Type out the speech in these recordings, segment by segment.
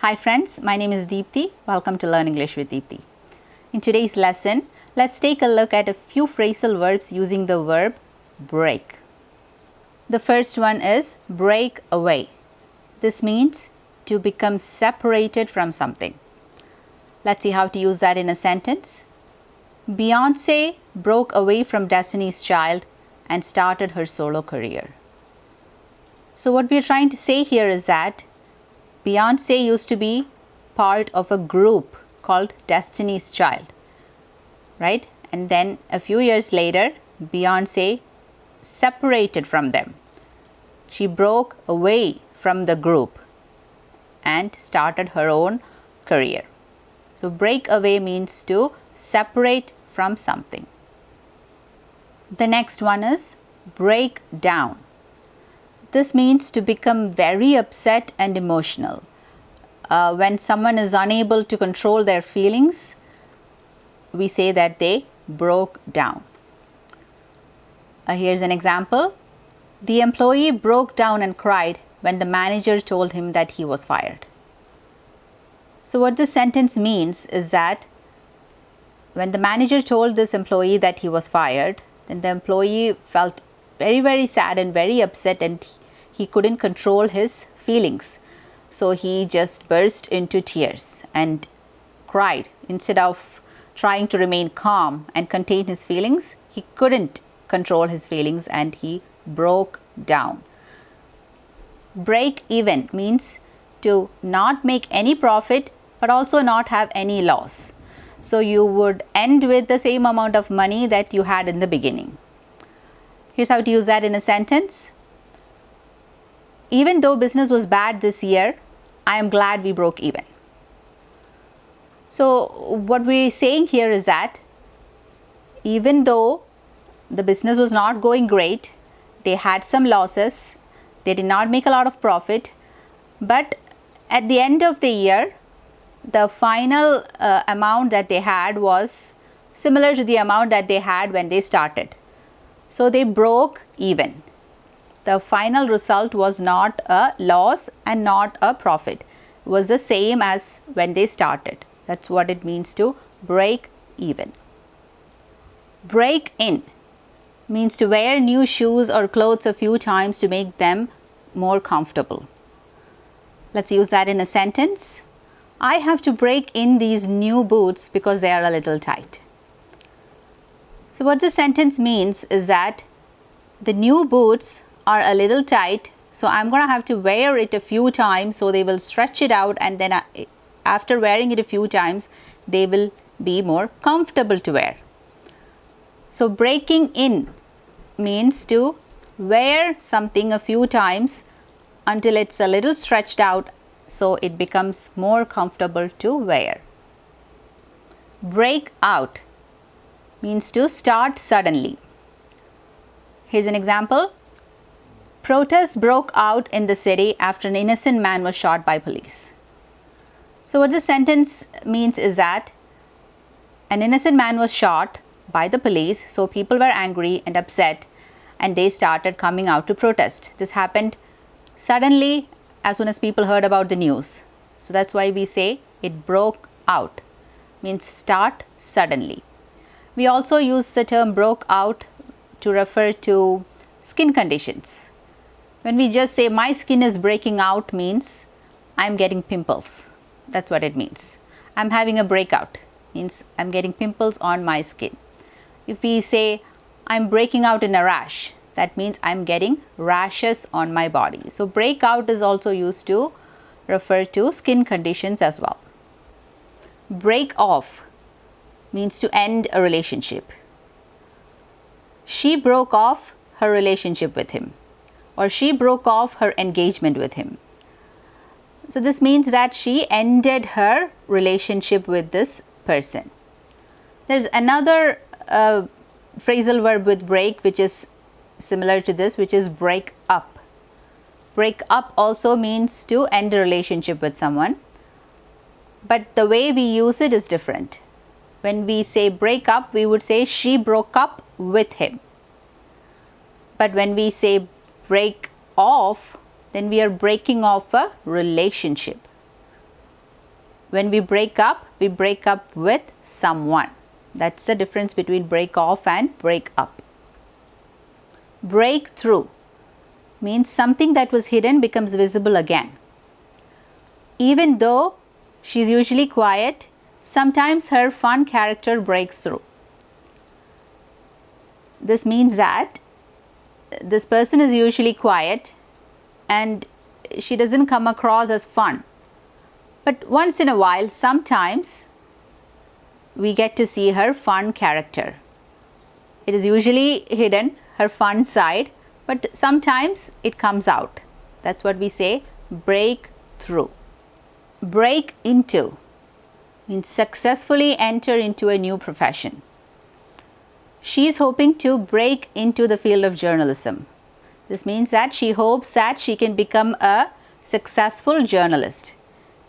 Hi friends, my name is Deepthi. Welcome to Learn English with Deepthi. In today's lesson, let's take a look at a few phrasal verbs using the verb break. The first one is break away. This means to become separated from something. Let's see how to use that in a sentence. Beyonce broke away from Destiny's Child and started her solo career. So what we are trying to say here is that Beyonce used to be part of a group called Destiny's Child, right? And then a few years later, Beyonce separated from them. She broke away from the group and started her own career. So break away means to separate from something. The next one is break down. This means to become very upset and emotional. When someone is unable to control their feelings, we say that they broke down. Here's an example. The employee broke down and cried when the manager told him that he was fired. So what this sentence means is that when the manager told this employee that he was fired, then the employee felt very sad and very upset, and he couldn't control his feelings. So he just burst into tears and cried. Instead of trying to remain calm and contain his feelings, he couldn't control his feelings and he broke down. Break even means to not make any profit but also not have any loss. So you would end with the same amount of money that you had in the beginning. Here's how to use that in a sentence. Even though business was bad this year, I am glad we broke even. So what we're saying here is that even though the business was not going great, they had some losses, they did not make a lot of profit, but at the end of the year, the final amount that they had was similar to the amount that they had when they started. So they broke even. The final result was not a loss and not a profit. It was the same as when they started. That's what it means to break even. Break in means to wear new shoes or clothes a few times to make them more comfortable. Let's use that in a sentence. I have to break in these new boots because they are a little tight. So what this sentence means is that the new boots are a little tight, so I'm going to have to wear it a few times so they will stretch it out, and then after wearing it a few times, they will be more comfortable to wear. So breaking in means to wear something a few times until it's a little stretched out so it becomes more comfortable to wear. Break out means to start suddenly. Here's an example. Protests broke out in the city after an innocent man was shot by police. So what this sentence means is that an innocent man was shot by the police, so people were angry and upset and they started coming out to protest. This happened suddenly as soon as people heard about the news. So that's why we say it broke out, means start suddenly. We also use the term broke out to refer to skin conditions. When we just say my skin is breaking out means I'm getting pimples. That's what it means. I'm having a breakout means I'm getting pimples on my skin. If we say I'm breaking out in a rash, that means I'm getting rashes on my body. So breakout is also used to refer to skin conditions as well. Break off means to end a relationship. She broke off her relationship with him, or she broke off her engagement with him. So this means that she ended her relationship with this person. There's another phrasal verb with break which is similar to this, which is break up. Break up also means to end a relationship with someone, but the way we use it is different. When we say break up, we would say she broke up with him. But when we say break off, then we are breaking off a relationship. When we break up with someone. That's the difference between break off and break up. Break through means something that was hidden becomes visible again. Even though she's usually quiet, sometimes her fun character breaks through. This means that this person is usually quiet and she doesn't come across as fun. But once in a while, sometimes we get to see her fun character. It is usually hidden, her fun side, but sometimes it comes out. That's what we say, break through. Break into means successfully enter into a new profession. She is hoping to break into the field of journalism. This means that she hopes that she can become a successful journalist.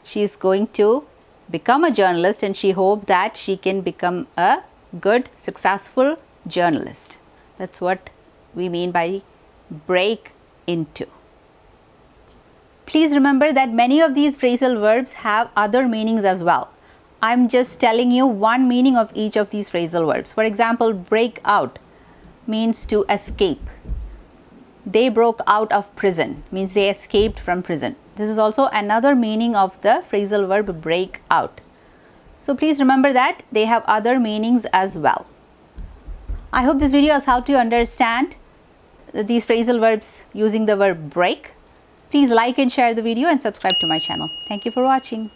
She is going to become a journalist and she hopes that she can become a good, successful journalist. That's what we mean by break into. Please remember that many of these phrasal verbs have other meanings as well. I'm just telling you one meaning of each of these phrasal verbs. For example, break out means to escape. They broke out of prison means they escaped from prison. This is also another meaning of the phrasal verb break out. So please remember that they have other meanings as well. I hope this video has helped you understand these phrasal verbs using the verb break. Please like and share the video and subscribe to my channel. Thank you for watching.